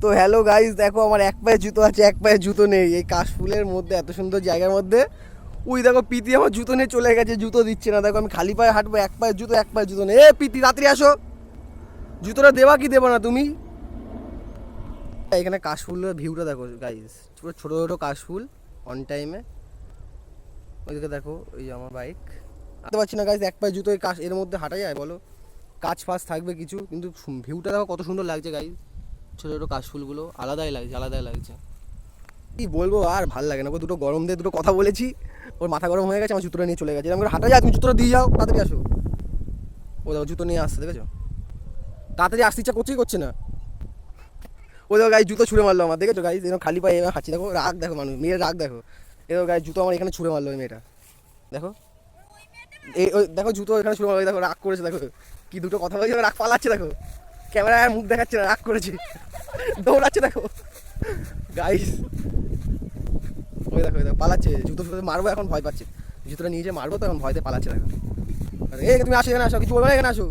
তো hello guys, দেখো আমার এক পায়ে জুতো আছে, এক পায়ে জুতো নেই এই কাশফুলের মধ্যে, এত সুন্দর জায়গার মধ্যে। ওই দেখো পিতি আমার জুতো নিয়ে চলে গেছে, জুতো দিচ্ছে না। দেখো আমি খালি পায়ে হাঁটবো, এক পায়ে জুতো এক পায়ে জুতো নেই। এ পিতি রাত্রি আসো, জুতোটা দেবা কি দেবা না তুমি? এখানে কাশফুলের ভিউটা দেখো গাইস, পুরো ছোটো ছোটো কাশফুল অন টাইমে। ওইদিকে দেখো এই আমার বাইক, হাঁটতে পারছি না গাইস, এক পায়ে জুতো কাশ এর মধ্যে হাঁটা যায় বলো? কাজ ফাজ থাকবে কিছু, কিন্তু ভিউটা দেখো কত সুন্দর লাগছে গাইস। ছোটো ছোটো কাশফুলগুলো আলাদাই লাগছে, আলাদাই লাগছে। কি বলবো, আর ভাল লাগে না। ওই দুটো গরম দিয়ে দুটো কথা বলেছি, ওর মাথা গরম হয়ে গেছে, আমার জুতোটা নিয়ে চলে গেছে। এরকম করে হাঁটা যায়, তুমি জুতোটা দিয়ে যাও, তাড়াতাড়ি আসো। ও দেখো জুতো নিয়ে আসছে, দেখেছো? তাড়াতাড়ি আসতে ইচ্ছা করছে না। ও দেখো গাই জুতো ছুঁড়ে মারলো আমার, দেখেছো গাই? এরকম খালি পায়ে হাঁচি, দেখো রাগ দেখো, মানুষ মেয়ের রাগ দেখো। এরকম গাই জুতো আমার এখানে ছুঁড়ে মারলো ওই মেয়েটা, দেখো। এই ওই দেখো জুতো এখানে ছুঁড়ে মারলো, দেখো রাগ করেছে, দেখো কি দুটো কথা বলছে, রাগ পালাচ্ছে, দেখো ক্যামেরায় আর মুখ দেখাচ্ছে না, রাগ করেছে, দৌড়াচ্ছে দেখো গাইস। ওই দেখো ওই দেখো পালাচ্ছে, জুতো ফুটো মারবো এখন ভয় পাচ্ছে, জুতোটা নিয়ে যে মারবো তো এখন ভয়তে পালাচ্ছে দেখো। আরে তুমি আসো, এখানে আসো, কিছু বলবো না, এখানে আসো।